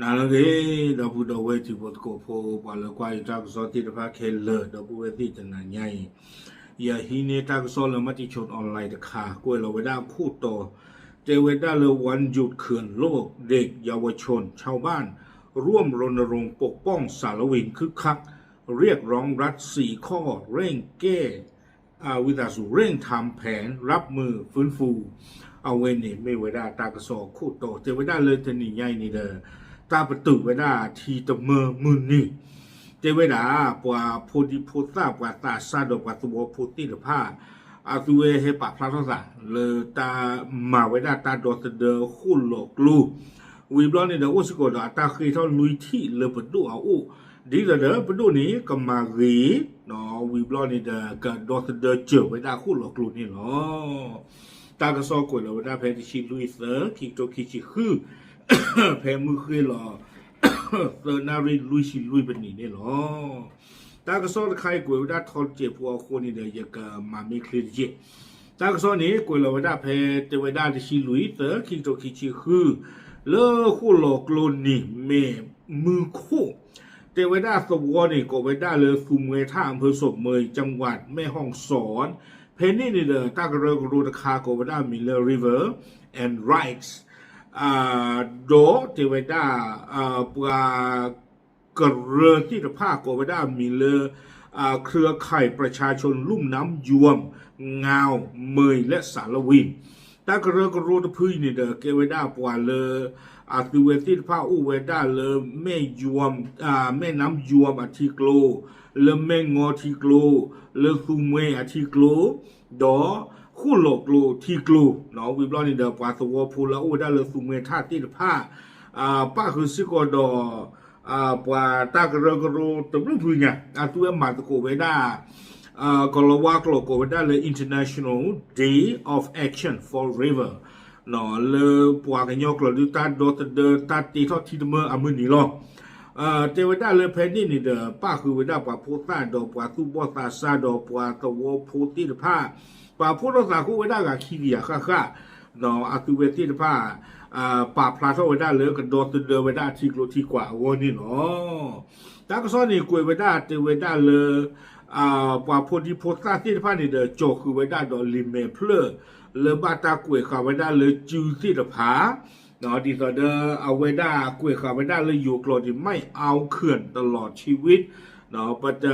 나는 너보다 왜 집어도 포 발과 딱 저티 다 켈러 너보 왜 티잖아 냐이 야 히네 딱 솔로 마티 촌 온라인 ค่ะกวยเราเวลาคู่ต่อเจเวดาเลวันหยุดเขื่อนโลกเด็กเยาวชนชาวบ้านร่วมรณรงค์ปกป้องสารวินคึกคักเรียกร้องรัฐ4ข้อเร่งแก้วิธีสู่เร่งทำแผนรับมือฟื้นฟูเอาเวนี่ไม่เวลาตากระสอบคู่ต่อเจเวดาเลยทนี่ใหญ่นี่เด้อตาประตูเวลาทีตะเมอมือนี่เจเวดาปว่าโพธิโพธาปว่าตาซาดปว่าตัวโพธิละผ้าอาตัวเฮปะพระทศเลยตามาเวลาตาดอตเดอคู่หลอกลูวิบลอนนี่เดอโอสโกดาตาเคยเท่าลุยที่เลยประตูเอาอูดีเดอประตูนี้ก็มารีเนาะวิบลอนนี่เดอกับดอตเดอเจอเวลาคู่หลอกลูนี่เนาะตากระซอกวยเราเวลาแพ้ที่ชิลุยเซอร์คิกโตคิชิคือแพ้มือเคยหรอเซอร์นารีลุยชิลุยเป็นนี่หรอตากระซอใครกวยได้ทอดเจ็บพวกคนนี่เดียกมาไม่เคลียร์เจ็บตากระซอนี้กวยเราได้เพเตวได้ที่ชิลุยเตอคิกโตคิชิคือเลิกคู่หลอกลวงนี่เมมือคู่เตวได้สวอนี่ก็ไปได้เลยสุมเวท่าอำเภอศพเมยจังหวัดแม่ฮ่องสอนเพนนี่นี่เด้อตากระเรกรูตะคาก็ไปได้มิเลอร์ริเวอร์แอนด์ไรท์โดเทวดาปลากระเรือที่ตะภาคโกวดามีเลเครือข่ายประชาชนลุ่มน้ำยวมงาวเมยและสารวินตากระเรือกระโรตะพื้นนี่เด้อเกวดาปลาเลติเวติตะภาคอุเวดาเลแม่ยวมแม่น้ำยวมอาทิโกลเลแม่งอทิโกลเลซูเมอาทิโกลดอคู่หลอกโลทีกลูเนาะวิบลอนนี่เดอปาสวอพูลาอูได้เลยสุเมธาติดผ้าป้าคือซิโกดอปาตากระเรกระโรตบลูพูเนี่ยตัวมาตะโกเวดากลวากโลโกเวดาเลย International Day of Action for River เนาะเลยปวกันยกเราดูตาโดตเดอตาตีทอดทีเมออามือนี่หรอเจเวดาเลยเพนนี่นี่เดอป้าคือเวดาปาโพตาดอปาตุบอตาซาดอปาตะวอโพติดผ้าปาพูดภาษาคู่เวดากับคีเดียค่ะเนาะอาตุเวติดผ้าปาพลาโตเวดาเลยกับดอตเดอเวดาทีกโลทีกว่าวันนี้เนาะตากซ้อนนี่กุยเวดาเตเวดาเลยปาโพธิโพธาติดผ้านี่เดอโจคือเวดาดอลิเมเพลเลบาตากุยขาเวดาเลยจูติดผ้าเนาะดีต่อเดอเอาเวดากุยขาเวดาเลยอยู่กลอที่ไม่เอาเขื่อนตลอดชีวิตเนาะปัจจ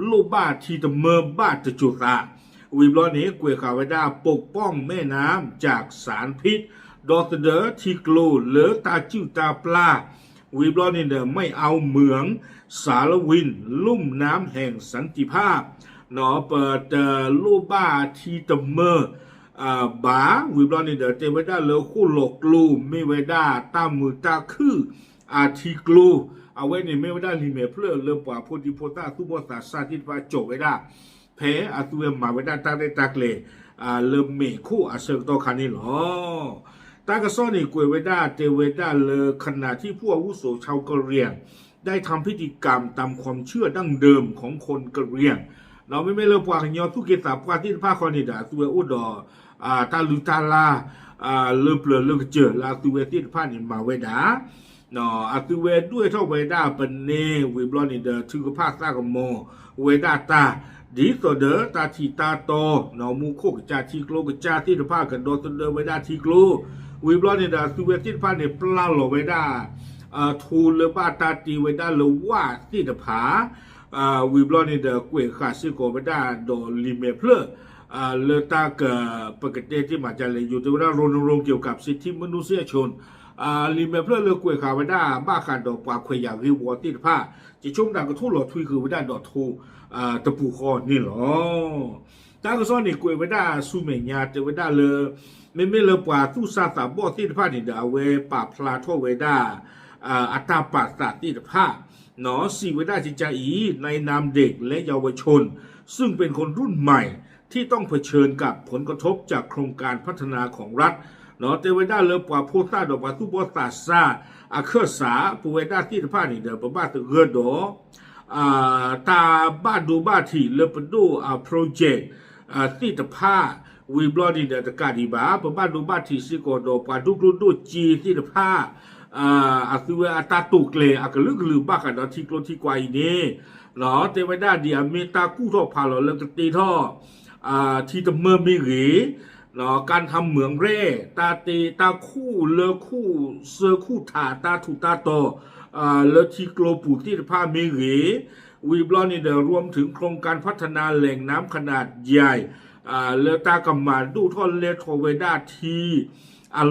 ลูกบ้าที่ตะเมอบ้าจะจุตาวิบลอนนี้กวยขาวดาปกป้องแม่น้ำจากสารพิษดอตเดอทิกลูเหลือตาจิ้วตาปลาวิบลอนนี้เดอไม่เอาเหมืองสารวินลุ่มน้ำแห่งสันติภาพเนาะเปิดลูบ้าทีตเมอบาวิบลอนนี้เดอเตเวดาเลอคู่หลกลูไม่เวดาตามือตาคืออาทิกลูเอาไว้ในไม่เวดาลิเมเพลเลือป่าโพธิโพธาทุบสาสาทิตวาโจเวดาเพอตัวมาเวดาตาได้ตักเลยเริ่มเมคู่อาเซอร์โตคันนี่หรอตากระซ้อนนี่กวยเวดาเตเวดาเลยขณะที่ผู้อาวุโสชาวกะเหรี่ยงได้ทำพิธีกรรมตามความเชื่อดั้งเดิมของคนกะเหรี่ยงเราไม่เลิกปากยอทุกเกษาปาที่ภาคคอนิดาตัวอุดตาลุตาลาเลิกเปลือเลิกเจอลาตัวที่ภาคนี่มาเวดาเนาะตัวเวด้วยเท่าเวดาเป็นเนวิบลอนิเดอถึงกับภาคซากโมเวดาตาดีต่อเดอตาทีตาโตเนาะมูโคกจาทีโกลกจาที่ภาคกันโดตเดอเวดาทีโกลวิบลอนิเดอตัวเวที่ภาคเนี่ยปลาโลเวดาทูลเลบาตาตีเวดาเลว่าที่ตะผาวิบลอนิเดอกวยขาซิโกเวดาโดลิเมเพลเลตากปกติที่มาจากเลยอยู่ที่ว่ารณรงค์เกี่ยวกับสิทธิมนุษยชนลิเมเพลเลกวยขาเวดาบ้าขาดดอกปากขยาวิวติตะผาจะช่วงดังกระทุ่หลอดทุยคือเวดาดอกทูตะปูคอนี่หรอตากระซ้อนนี่กวยเวดาสุเมญาเจเวดาเลยไม่เลป่าทุสาสาบอที่ตะผานี่เดาเวป่าพลาโทเวดาอัตาปัสสะติดภาพหนอสีเวดาจิจาอีในนามเด็กและเยาวชนซึ่งเป็นคนรุ่นใหม่ที่ต้องเผชิญกับผลกระทบจากโครงการพัฒนาของรัฐหนอเตเวดาเลปว่าโพธาดอกว่าทุบอสาซาเครือสาปูเวดาติดภาพนี่เดอปบ้าตึกเรือดอตาบ้านดูบ้าที่เลปดูโปรเจกต์ติดภาพวิบลอดีเดอตะกาดีบ้าปบ้านดูบ้าที่สิโกโดปาดุกรุดูจีติดภาพ อาศัยอัตาตุกเลยอากลึกลือบ้ากันดอที่กลที่กวายนี่หรอเทวดาเดียเมตากู้ท่อพาหล่อเลิกตีท่อที่ตะเมื่อมีหรีหรอการทำเหมืองเร่ตาตีตาคู่เลอคู่เสือคู่ถาตาถูตาโตเลอที่กลปูที่ผ้ามีหรีวีบลอนี่เดรวมถึงโครงการพัฒนาแหล่งน้ำขนาดใหญ่เลอตากำมาดูท่อนเลโทเวดาที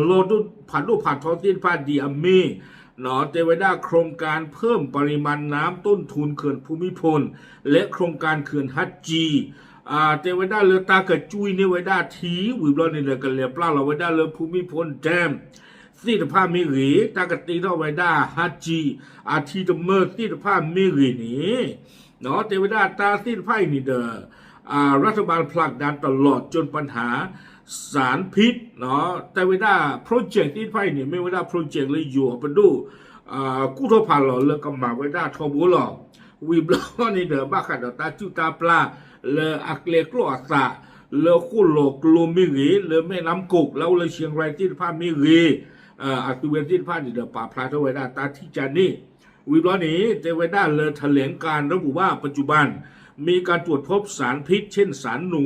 โลดุผ่านท้องที่ผ้าดีอเมเนาะเทวดาโครงการเพิ่มปริมาณน้ำต้นทุนเขื่อนภูมิพลและโครงการเขื่อนฮัจจีเทวดาเลอตากระจุยเนวดาทีวีบลอนี่เดกันเลปลาเราเวดาเลอภูมิพลแดมสิทธิภาพมิรีตากตีท่อไวด้าฮัจจีทีตเมอร์สิทธิภาพมิรีนี้เนาะเทวดาตาสิทธิภาพนี่เดรัฐบาลผลักดันตลอดจนปัญหาสารพิษเนาะแต่เวลาโปรเจกต์ที่ไฟเนี่ยไม่เวลาโปรเจกต์เลยอยู่ไปดูกู้ทอผ่านหล่อเลือกกำมาเวลาทอบุหล่อวีบล้อนี่เดบ้าขัดตาจุตาปลาเลอักเลกลัวสะเลคู่โลกลูมิรีเลแม่น้ำกุกแล้วเลยเชียงรายที่ภาพมิรีอัตุเวนที่ภาพนี่เดป่าพลาทเวลาตาที่จานี่วีบล้อนี้เทวดาเลยแถลงการระบุว่าปัจจุบันมีการตรวจพบสารพิษเช่นสารหนู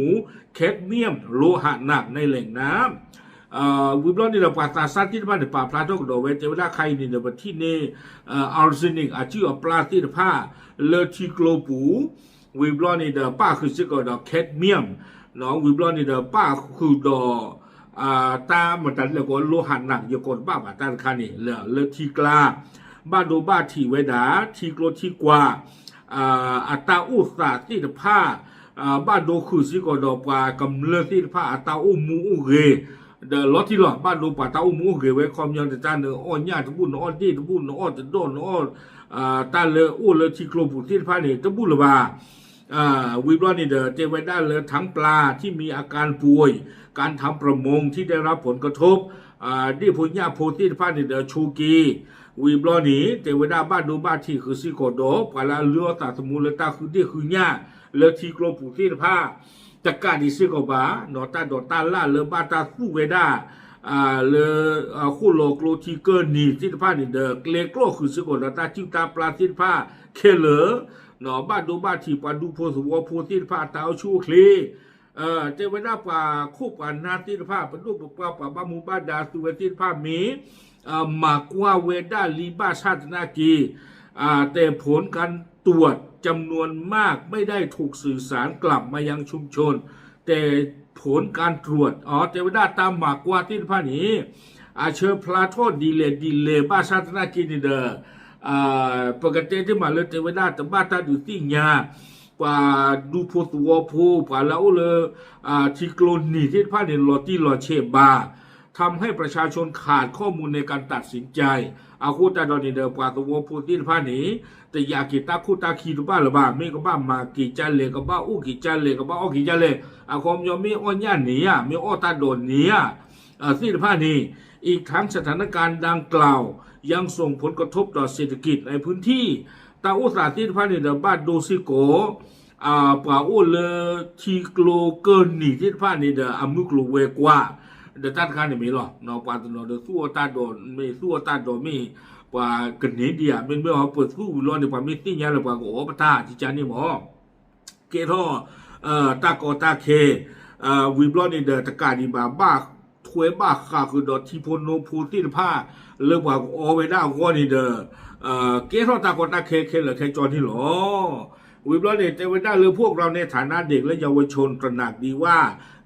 แคดเมียมโลหะหนักในแหล่งน้ำวิบลอนี่เราปาตาซัดที่บ้านในป่าพลาทกดเวเจเวลาใครนี่เดี๋ยวที่นี่อัลเซนิกอาชีพปลาที่ผ้าเลทิโกลปูวิบลอนี่เดี๋ยวป้าคือสิ่งก็ดอกแคดเมียมเนาะวิบลอนี่เดี๋ยวป้าคือดอกตาเหมือนกันแล้วก็โลหะหนักอยู่ก่อนป้าบาตันคานี่เลทิกลาบ้านโดบ้าที่เวดาทีโกลที่กว่าอัตราอุตสาห์ที่ผ้าบ้านโดคือสิกอดอกว่ากำเนิดที่ผ้าอัตราอุมูอุเกเดลอที่หลอบ้านโดป่าตาอุมูอุเกไว้ความยังแต่จานเนื้ออ้อนยาตะบุญอ้อนดีตะบุญอ้อนจะโดนอ้อนตาเลอุเลที่โคลบุที่ผ้าเนี่ยตะบุญละบาวิบลอนี่เดเจไว้ได้เลยทั้งปลาที่มีอาการป่วยการทำประมงที่ได้รับผลกระทบดิพุญญาโพธิผ้าเนี่ยเดชูกีวีบลอนี้เทวดาบ้านดูบ้านที่คือสิโกโดปาลาเลือตาสมุลตาคือที่คือญ่าเลือที่กลปุที่ผ้าจักการดิสิโกบาหนอตาดอตาล่าเลือบ้านตาคู่เวดาเลือคู่โลกโลที่เกินนี่ที่ผ้านี่เด็กเลโกคือสิโกโดตาจิ้วตาปลาที่ผ้าเคเลอหนอบ้านดูบ้านที่ปาดูโพสวโพที่ผ้าตาชูคลีเทวดาป่าคู่ป่านาที่ผ้าปาดูป่าบ้ามูบ้าดาสุเวที่ผ้ามีมากว่าเวดาลีบาชาตินากีแต่ผลการตรวจจำนวนมากไม่ได้ถูกสื่อสารกลับมายังชุมชนแต่ผลการตรวจเทวดาตามมากว่าที่ผ้านี้เชิญพลาโทษดีเลบาชาตินากีนี่เดปกติที่มาเลยเทวดาแต่บ้าตาดูที่ญาป่าดูโพตัวโพป่าแล้วเลยทิโกลนีที่ผ้าเนี่ยลอที่ลอเชบาทำให้ประชาชนขาดข้อมูลในการตัดสินใจอาคูตาดอนิเดอร์ปาตัวพูดที่ผ้านี้แต่อยากกิตาคูตาคีดูบ้าหรือบ้าไม่ก็บ้ามากิจันเลก็บ้าอู้กิจันเลก็บ้าอ้อกิจันเลคอมยอมไม่อ้อนย่านนี้ไม่อ้อตาโดนนี้ที่ผ้านี้อีกทั้งสถานการณ์ดังกล่าวยังส่งผลกระทบต่อเศรษฐกิจในพื้นที่ตาอุตสาห์ที่ผ้านี้เดอบ้านโดซิโกป่าอู้เลทีโกลเกินนี่ที่ผ้านี้เดออามุกลูเวกว่าเดตัดการเนี่ยไม่หรอกนอปาตนอเดสู้ตาโดนไม่สู้ตาโดนไม่ว่ากันนี้เดียเป็นเมื่อเขาเปิดสู้ร้อนในความมิติเนี่ยหรือว่าโอ้ปะตาที่จานนี่หมอเกท่อตากอตาเควิบลอนในเดตะการดีบาบ้าถวยบ้าขาคือดอทีโพโนพูที่ผ้าเรื่องว่าโอเวด้าก้อนนี่เดเกท่อตากอตาเคเหลือแค่จอที่หรอวิบลอนในเทวดาเรือพวกเราในฐานะเด็กและเยาวชนตระหนักดีว่า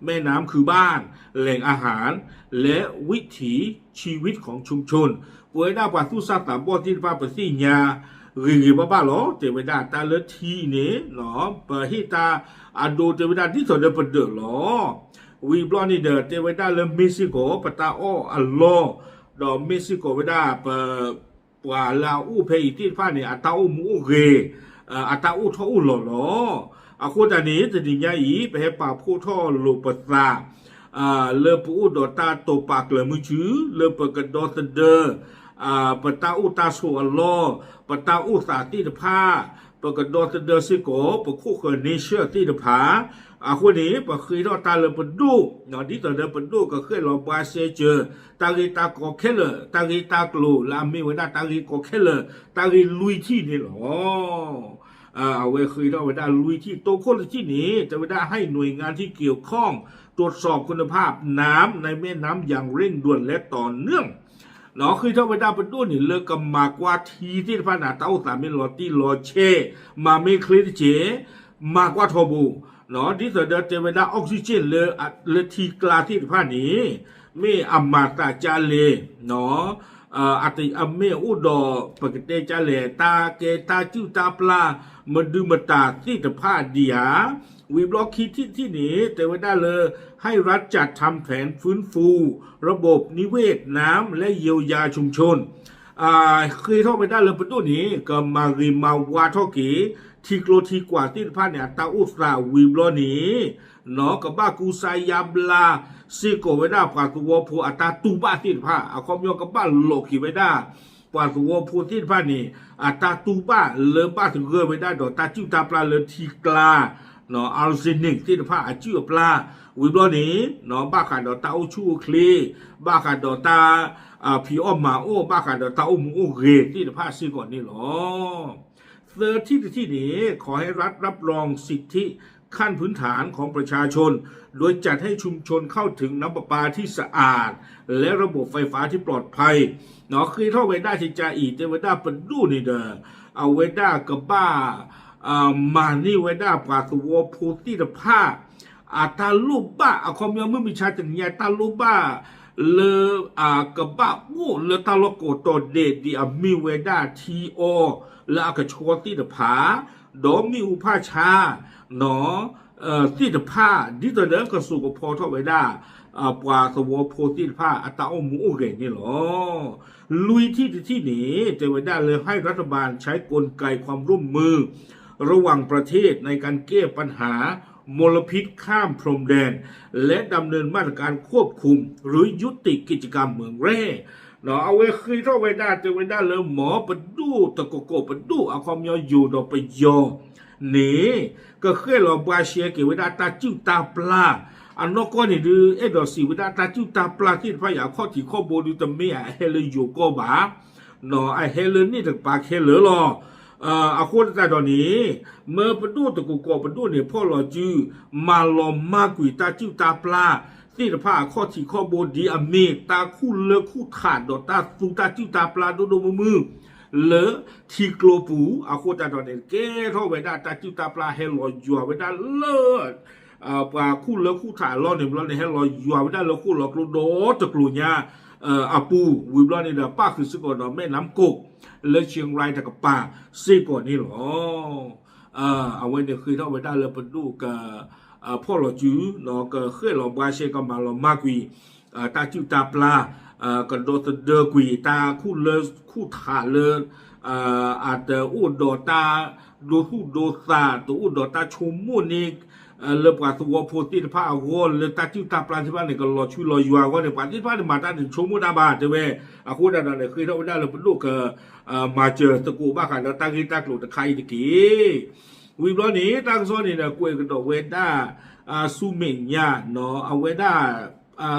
แม่น้ำคือบ้านแหล่งอาหารและวิถีชีวิตของชุมชนป่วยหน้าป่าทุสัตตาบอที่ฟ้าประสิญญารีบ้าหรอเทวดาตาเลทีเนี่ยหรอปะฮิตาอโดเทวดาที่สอนเดปเดอหรอวีบลอนี่เดเทวดาเลเม็กซิโกปะตาอ้ออัลโลดอเม็กซิโกเวดาปะปะลาอูเพอิที่ฟ้าเนี่ยอัตาอูมูเรอัตาอูทออูหล่ออาคูตานี้จะดิ่งยาอีไปให้ป่าผู้ท่อโลปตาเลปูดอตาโตปากเลมือชื้อเลปกระดอสเดอปตาอุตาสุอัลลอปตาอุสาติดผ้าปกระดอสเดอซิโกปคู่เขนเนเชื่อติดผา คนนี้ปะเคยรอตาเลยปดูเนาะที่ตอนเดินปดูก็เคยรอบาเซเจอตากีตาโกเคเลตากีตากลูลามีเวดาตากีโกเคเลตากีลุยที่นี่หรอเอาไว้เคยรอเวดาลุยที่โตคนที่นี้จะเวดาให้หน่วยงานที่เกี่ยวข้องตรวจสอบคุณภาพน้ำในแม่น้ำอย่างเร่งด่วนและต่อเนื่องเนาะคือถ้าไปได้เป็นด้วยนี่เลิกกับมากกว่าทีที่พนาเต้าสามีลอตีลอเชมาไม่คลิปเจมากกว่าทบูเนาะที่สุดเดินเจเวดาออกซิเจนเลยทีกลาที่พานี้ไม่อามาตาจาเลเนาะอัติอเมอุดอปกติจาเลตาเกตาจิวตาปลามาดูมาตาที่ตะพาเดียวีบล็อกคิดที่นี้แต่ว่าได้เลยให้รัฐจัดทำแผนฟื้นฟูระบบนิเวศน้ำและเยียวยาชุมชนเคยเข้าไปได้เลยประตูนี้ก็มาริมาวาทอกีทีโกรทีกว่าที่พาเนี่ยตาอุสราวีบล็อกนี้เนาะกับบ้ากูไซยาบลาซีโกไว้ได้ปาตัวผู้อัตาตูบ้าที่พาเอาความยอกับบ้าโลกีไว้ได้ปาตัวผู้ที่พานี่อัตาตูบ้าเลบ้าถึงเกอไว้ได้ดอกตาจิ้วตาปลาเลทีกลาเนาะอัลซินิกที่ผ้าจิ้วปลาวิบลอนี้เนาะบ้าขันดอตาอุชูคลีบ้าขันดอตาผีอ้อมมาโอบ้าขันดอตาอุมโอเรที่ผ้าซีก่อนนี่หรอเธอที่นี้ขอให้รัฐรับรองสิทธิขั้นพื้นฐานของประชาชนโดยจัดให้ชุมชนเข้าถึงน้ำประปาที่สะอาดและระบบไฟฟ้าที่ปลอดภัยเนาะคือถ้าเวด้าที่จะอีเจเวด้าเป็นดูนี่เด้อเอาเวด้ากับบ้ามานี่ไว้ได้ปราศวพูติดภาพตาลูกบ้าคอมยังไม่มีชาติใหญ่ตาลูกบ้าเลกับบ้าวูเลตาลโกโตเดดีมีเวด้าทีโอและกระชวติดผาดอมีอุปาชาเนาะติดผ้าดิตเดินกระสุกพอเท่าไว้ได้ปราศวโพติดผ้าตาอมูเรนี่หรอลุยที่นี้จะไว้ได้เลยให้รัฐบาลใช้กลไกความร่วมมือระหว่างประเทศในการแก้ปัญหามลพิษข้ามพรมแดนและดำเนินมาตรการควบคุมหรือยุติกิจกรรมเมืองแร่เนาะเอาไว้คืนเท่าไว้ได้จะไว้ได้เลยหมอปดูตะโกโกปดูเอาความยออยู่ดอกไปยอนี่ก็เคยเราบาเชียเกี่ยวไว้ได้ตาจิ้วตาปลาอันนอกก็นี่ดูดอกสีไว้ได้ตาจิ้วตาปลาที่พระอยากข้อที่ข้อโบดูแต่ไม่เฮเลอยู่ก็บ้าเนาะไอเฮเลนี่ถึงปากเฮเลหรออาคนแต่ตอนนี้เมื่อประดูตะกุกประดูเนี่ยพ่อหล่อจื้อมาลอมมากกุยตาจิ้วตาปลาที่ผ้าข้อที่ข้อโบดีอเมตาคู่เลือคู่ขาดดอกตาสูตาจิ้วตาปลาโดมือเลอทีโกลปูอาคนแต่ตอนนี้แก่เท่าไว้ได้ตาจิ้วตาปลาให้หล่อยัวไว้ได้เลิศปลาคู่เลือคู่ขาดล้อเนี่ยล้อเนี่ยให้หล่อยัวไว้ได้แล้วคู่หล่อกลูโดตะกลูเนี่ยอาปูวิบล้อเนี่ยเด้อป้าคือสกอตแม่น้ำกกและเชียงรายตะกับป่าซีก่อนนี่หรอเอาไว้เนี่ยคือเท่าไปได้เลยปดูกับพ่อหล่อจื้อเนาะก็เคยหล่อบาเชก็มาหล่อมากวีตาจิ้วตาปลาก็โดดเดกวีตาคู่เลคู่ขาเลยอาจจะอุดดอตาโดคู่โดซาตัวอุดดอตาชมมูนี่เลปาตัวโพธิผ้าโวนเลตาจิ้วตาปลาที่บ้านเนี่ยก็รอช่วยรอยัวก็เนี่ยปาที่บ้านเนี่ยมาตาถึงชมมูดาบาเจ้าเว้อาคุณดาเนี่ยเคยเท่าไปได้เลยปดูกับมาเจอตะกูบ้าขันแล้วตั้งที่ตั้งหลุดตะไคร้ตะกี้วิบล้อนี้ตั้งโซนนี่นะกวยกระโดดเวด้าซูเมญญาเนาะเอาเวด้า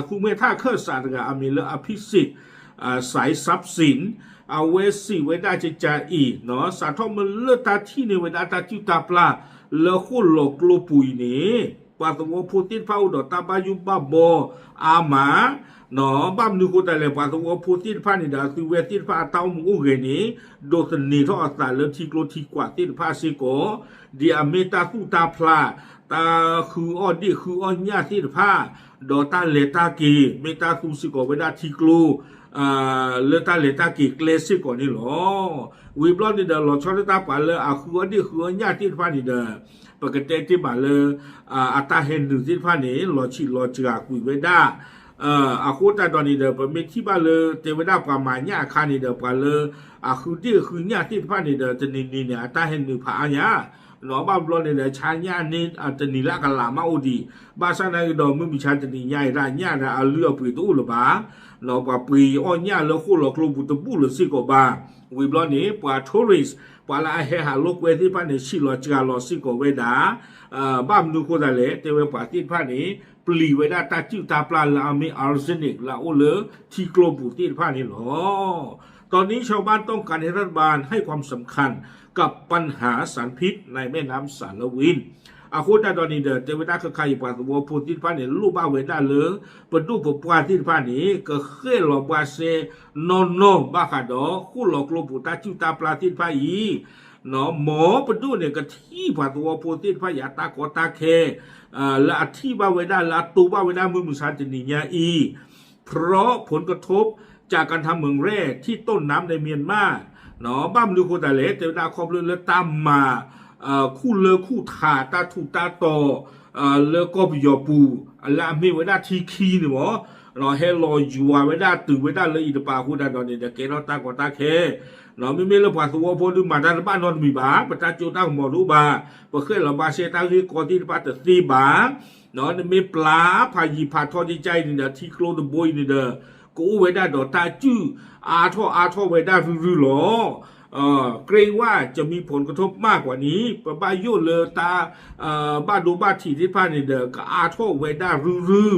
ซูเมท่าเครือศาสตร์กับอามิเลอภิสิทธิ์สายทรัพย์สินเอาเวสีเวด้าจะจ่าอีเนาะสาทอมันเลือดตาที่ในเวด้าตาจิ้วตาปลาเลคู่หลอกลูปุยนี้ปาตัวพูตินพาอุดตาบายุบาโบอามาเนาะบ้ามนึกแต่เลยปาตัวพูตินพานี่ดาคือเวตินพาเต้ามูเรนี้โดสนีท่ออาศัยเลทีโกรทีกว่าตินพาซิโกดีอเมตาสุตาพลาตาคือออดีคือออนญาตินพาดอตาเลตากีเมตาสุซิโกเวดาทีโกรเลตากีเกลซิก่อนนี่หรอวิบลอนี่เดอหลอชอตตาปาเลคืออดีคือออนญาตินพานี่เดอปกติที่มาเลยอัตาเห็นหนึ่งที่พานี่หลอชีหลอจากคุยไว้ได้อาคูตาตอนนี้เดอเป็นมิที่บ้านเลยเทวดาประมาณเนี่ยคานี่เดอปาเลยคือที่คือเนี่ยที่พานี่เดอจะนี่เนี่ยอัตาเห็นหนึ่งผาเนี่ย เนาะบ้านเราเนี่ยชาญานี่อาจจะนี่ละกันละมาอุดีบ้านสนายดอไม่มีชาจะนี่ใหญ่ละญาละเอาเลือปีตู้หรือบ้าเนาะป่าปีอ้อนญาแล้วคู่หลอกลวงบุตรบุหรือสิกบ้าวิบล้อนี้ป่าทัวริสป่าละเฮหาโลกเวทีพันเนี่ยชิลอจิกาลอสิกเวดาบ้านดูคนอะไรแต่เวป่าที่พันนี้ปลีเวดาตาจิ้วตาปลาละมีอาร์เซนิกละโอเลที่กลมบุตรที่พันนี้หรอตอนนี้ชาวบ้านต้องการให้รัฐบาลให้ความสำคัญกับปัญหาสารพิษในแม่น้ำสารวินอาโคตาดอนีเดเทวดาคือใครปัสสาวะพูดที่พันเนี่ยลูกบ้าเวดาเลยปดูปปวาที่พันนี้ก็เคยหลอกบาเซนอนโนบ้าขาดอคู่หลอกลวงปุตาจิวตาปลาที่พันยีเนาะหมอปดูเนี่ยก็ที่ปัสสาวะพูดที่พันยาตากอตาเคและที่บ้าเวดาละตูบ้าเวดามือมุสานจะนิยาอีเพราะผลกระทบจากการทำเมืองแร่ที่ต้นน้ำในเมียนมาเนาะบ้ามดูโคตาเลเทวดาครอบเรือตามมาคู่เลอคู่ถาตาถูตาต่อเลอก็บิยอปูละมีไว้ได้ทีคีนี่หมอเราให้รออยู่ไว้ได้ตื่นไว้ได้เลยอีตปาคู่ได้ตอนนี้จะเกล้าตากว่าตาเคเราไม่เลิกภาษาพอดูมาด้านบ้านนอนมีบาประชาชนตั้งหมอรู้บาเพราะเคยเราบาเชตาคือกอที่บ้านแต่ตีบาเนาะมีปลาพายีพาทอดใจนี่เด้อที่โคลดบอยนี่เด้อกูไว้ได้ดอกตาจื้ออาท่อไว้ได้รื้อหรอเกรงว่าจะมีผลกระทบมากกว่านี้บ้านโยเลตาบ้านดูบ้านที่ที่ผ่านนี่เด้อก็อาท่อไว้ได้รื้อ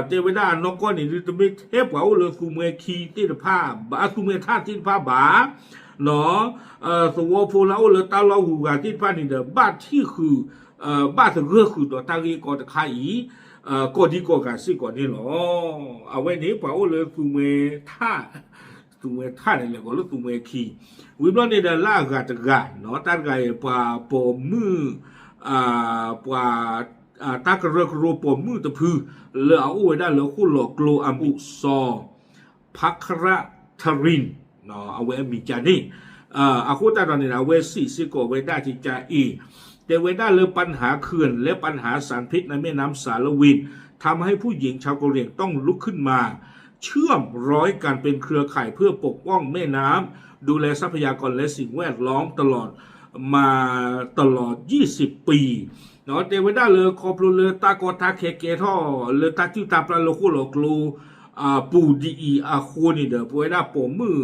เทวดานกก้อนนี่จะไม่เทพว่าเลยคุเมคีที่ผ้าบาคุเมท่าที่ผ้าบาเนาะสวอพูเราเลยตาเราหูกันที่ผ่านนี่เด้อบ้านที่คือบ้านถึงเรื่องคือตัวตั้งยี่ก่อนตะไคร้ก่อนที่ก่อการสิก่อนนี่หรอเอาไว้นี้ป่าวเลยคุเมท่าตุเมท่าเนี่ยก็รู้ตุเมคีวิบล้อเนี่ยลากาตกาเนาะตัดกายป่าปอมือป่าตากระเรกโรปอมือตะพือเลอเอาไว้ได้เลอคู่หลอกโลอัมบุซอพักระทรินเนาะเอาไว้มีจานี่อาคุตาตอนนี้เอาไว้สิโกไว้ได้ที่จาอีแต่ไว้ได้เลยปัญหาเขื่อนและปัญหาสารพิษในแม่น้ำสารวินทำให้ผู้หญิงชาวกะเหรี่ยงต้องลุกขึ้นมาเชื่อมร้อยกันเป็นเครือข่ายเพื่อปกป้องแม่น้ำดูแลทรัพยากรและสิ่งแวดล้อมตลอด20 ปีเนาะเดวิดาเลยคอปลูเลยตากอตาเคเกท่อเลยตาจิ้วตาปลาโลคุโลกลูปูดีอาโคนี่เด้อป่วยได้ปมมือ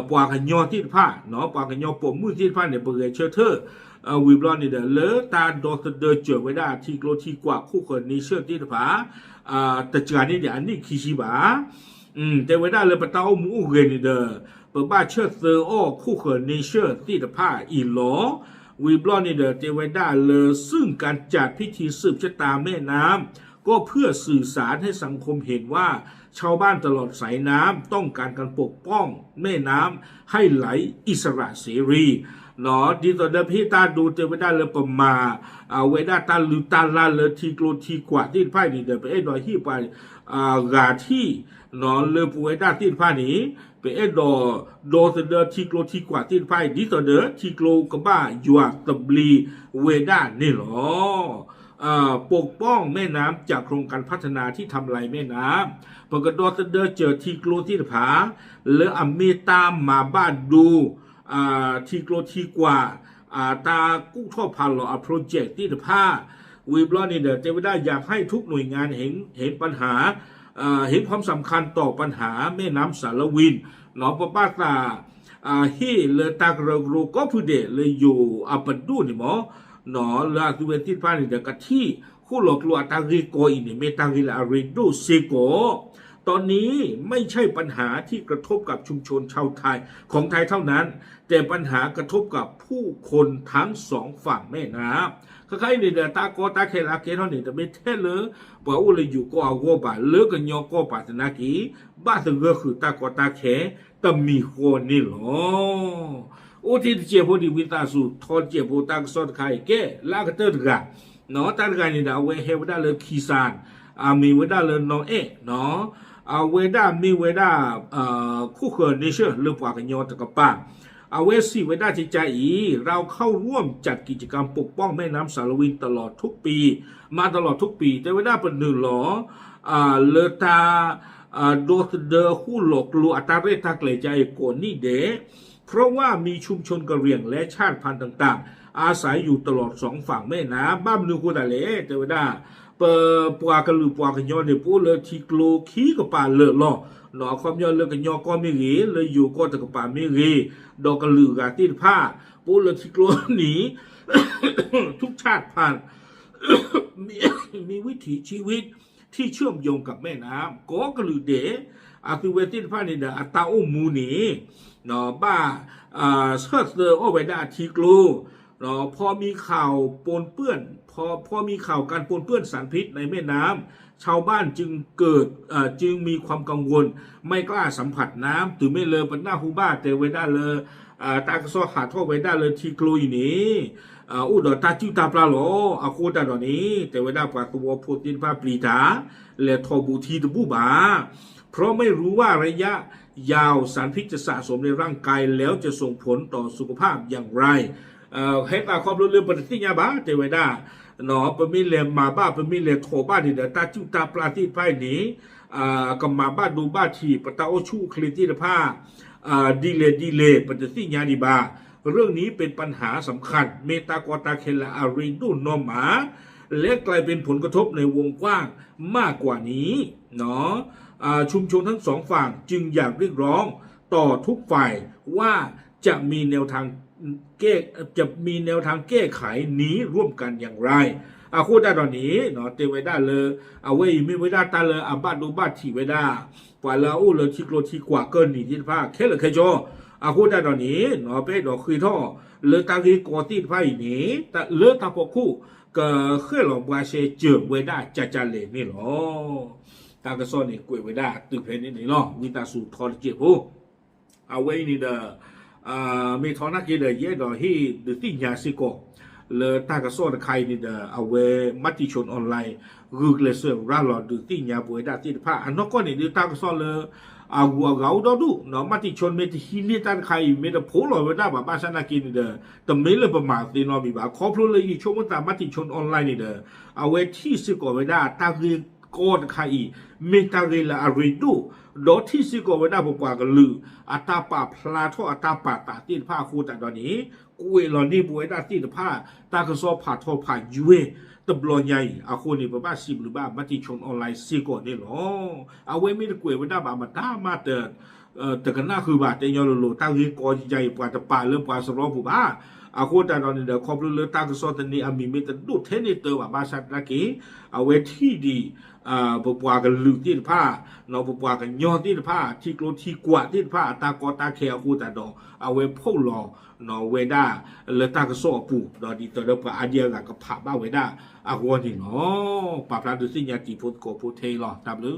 ปวากันยอที่ผ้าเนาะปวากันยอปมมือที่ผ้าเนี่ยเปิดเชื่อเธอวิบลอนนี่เด้อเลอตาดอสเดอเจอไว้ได้ที่โกลที่กว่าคู่คนนี้เชื่อที่ผ้าแต่จานนี้เดี๋ยวอันนี้คิชิบาแต่ไว้ได้เลยปะเต้าหมูเรนนี่เด้อเปิดบ้านเชื่อเซอร์อ้อคู่คนนี้เชื่อที่ผ้าอีหลอวิบลอนนี่เด้อเจไว้ได้เลยซึ่งการจัดพิธีสืบชะตาแม่น้ำก็เพื่อสื่อสารให้สังคมเห็นว่าชาวบ้านตลอดสายน้ำต้องการการปกป้องแม่น้ำให้ไหลอิสระเสรีเนาะดีต่อเดิมพี่ตาดูเจไว้ได้เลยประมาเวด้าตาลือตาลาเลยทีโกรทีกว่าที่ไพ่นี่เดินไปดอยที่ไปกาที่เนาะเลยปูเวด้าที่ไพ่นี้ไปดอเสดทีโกรทีกว่าที่ไพ่ดีต่อเดิมทีโกรกบ้ายัวตบลีเวด้านี่หรอปกป้องแม่น้ำจากโครงการพัฒนาที่ทำลายแม่น้ำปกติดอเสดเจอทีโกรที่ผาและอเมตามมาบ้านดูทีโกรทีกว่าตากู้ท่อพันหล่อโปรเจกต์ที่ผ้าวีบล้อนี่เดี๋ยวจะไม่ได้อยากให้ทุกหน่วยงานเห็นปัญหาเห็นความสำคัญต่อปัญหาแม่น้ำสารวินหนองปะป้าตาฮีเลตากระโรก็พูดเดเลยอยู่ปัดดูนี่หมอหนอลาตุเวที่ผ้านี่เดี๋ยวกะที่คู่หลอกลวงตาริโกอินเมตาริลาริดูเซโกตอนนี้ไม่ใช่ปัญหาที่กระทบกับชุมชนชาวไทยของไทยเท่านั้นแต่ปัญหากระทบกับผู้คนทั้งสองฝั่งแม่น้ำคล้ายๆนี่เดตากอตาเคลาเกเท่านี้แต่ไม่เท่เลยว่าอุเลยอยู่ก็เอาวัวบาเลิกกันยอก็ปัตนากีบ้าถึงก็คือตากอตาเคแต่มีคนนี่หรอโอ้ที่เจ็บพอดีวิตาสุทอเจ็บพอตากสอดไข่แก่ลากเตอร์กันเนาะตากกันนี่เดาเวเฮวดาเลยคีซานมีเวดาเลยน้องเนาะเวด้ามีเวด้าคู่เขินนี่เชื่อเรื่องปากกันยอตะกป้าเวสีเวด้าจิใจอีเราเข้าร่วมจัดกิจกรรมปกป้องแม่น้ำสารวินตลอดทุกปีมาตลอดทุกปีแต่เวด้าเป็นหนึ่งหรอเลตาโดสเดอคู่หลอกลวงอัตราเรทักเลยใจโกนี่เดเพราะว่ามีชุมชนกะเหรี่ยงและชาติพันธุ์ต่างๆ อาศัยอยู่ตลอดสองฝั่งแม่น้ำบ้านนึงคนอะไรแต่ว่าได้เปปัวกันหรือปัวกันยอเนี่ยปูเลยทีโกลขี้กับปลาเลอะล่อหนอความยอเลยกันยอก็ไม่รีเลยอยู่ก็แต่กับปลาไม่รีดอกกันหรือกันตีผ้าปูเลยทีโกลหนี ทุกชาติผ่านมีวิถีชีวิตที่เชื่อมโยงกับแม่น้ำก็กระลือเดอาคือเวทีผ้านี่เดอัตตาอุ้มมูนีเนาะบ้าเชิดเดอโอเวดาทีกลูเนาะพอมีข่าวปนเปื้อนพอมีข่าวการปนเปื้อนสารพิษในแม่น้ำชาวบ้านจึงมีความกังวลไม่กล้าสัมผัสน้ำถือไม่เลยปันหน้าฮูบ้าแต่เวดาเลยตากระซอขาดท่อเวดาเลยทีกลูอยู่นี้อุดรตาจิ้วตาปลาหลออาโคตาดอนนี้แต่เวลาปลาตัวโพตินปลาปลีตาและทอบูทีตบูบาเพราะไม่รู้ว่าระยะยาวสารพิษจะสะสมในร่างกายแล้วจะส่งผลต่อสุขภาพอย่างไรให้ตาความรู้เรื่องปฏิทินยาบ้าแต่เวลาหนอปมิเลมาบ้าปมิเลโทบ้าดิเดตาจิ้วตาปลาที่ไพ่นี้ก็มาบ้าดูบ้าทีปตาโอชูคลิติรภาดีเลปฏิทินยาดีบาเรื่องนี้เป็นปัญหาสำคัญเมตากอตาเคลาอาริดูนอมมาและกลายเป็นผลกระทบในวงกว้างมากกว่านี้เนาะชุมชนทั้งสองฝั่งจึงอยากเรียกร้องต่อทุกฝ่ายว่าจะมีแนวทางแก้ไขนี้ร่วมกันอย่างไรโคด้าตอนนี้เนาะเตไว้ได้เลยเอาไว้ไม่ไว้ได้ตาเลยบ้านดูบ้านที่ไว้ได้กว่าเราเลยทีโกรทีกว่าเกินหนีที่ผ้าแค่เลยแค่จอโคด้าตอนนี้เนาะเป็นดอกคุยท่อเลยตากีกอตีไฟนี้แต่เลือตาพอคู่ก็เคยหลอกว่าเชเจือไว้ได้จะเลยนี่หรอตากระซ้อนนี่กุยไว้ได้ตึกเพนนี่หรอวิตาสูทอร์เจ็บโอ้เอาไว้นี่เด้อมีทอนักกีฬาเยอะดอกที่ดื้อติ่งยาสิโกเลยตากระซ้อนใครนี่เด้อเอาไว้มัติชนออนไลน์รึกเลยเสื่อมร่าหลอดดื้อติ่งยาป่วยได้ที่ผ้าอันนั้นก็นี่ดื้อตากระซ้อนเลยวัวเกาดูเนาะมัติชนเมติฮินิตันใครเมตาโพลอยไว้ได้แบบบ้านชนากินนี่เด้อแต่ไม่เลยประมาทตีนอมีบ่าขอพลุเลยช่วงวันตามัติชนออนไลน์นี่เด้อเอาไว้ที่สิโกไว้ได้ตากีโกนใครเมตาเรลาอาริดูดอที่สิโกไว้ได้บอกว่ากันลืออัตาปาพลาทออัตาปาตาตีนผ้าคูแต่ตอนนี้กูเอลอนี่บวยได้ตีนผ้าตากระสอบผ่าทอผ่ายูเอตบลอใหญ่อาคนนี่บ้าสิบหรือบ้ามัติชนออนไลน์สิโกนี่หรอเอาไว้ไม่ได้กุยไว้ได้บ้ามาด้ามาแต่กันหน้าคือบาดแต่ยอโลตั้งที่กอใหญ่กว่าตะปาเริ่มกว่าสรอผู้บ้าอาโคตาตอนนี้เดี๋ยวขอบเรือตั้งกระสอบตอนนี้มีเมตาดูเทนนิเตอร์ว่าบ้าชัดนักกี้เอาไว้ที่ดีปปวากันลือที่ผ้าเนาะปปวากันยอที่ผ้าที่กรที่กว่าที่ผ้าตากอตาเขียวกูตาดอเอาไว้พ่อหล่อเนาะเวด้าเลยตากระสอบปูเนาะดีตัวเดียวกับอาเดียกับผ้าบ้าเวด้าอาหัวนี่เนาะปาพลาดูสิญาติพุทธโกพุทเทหล่อตามลือ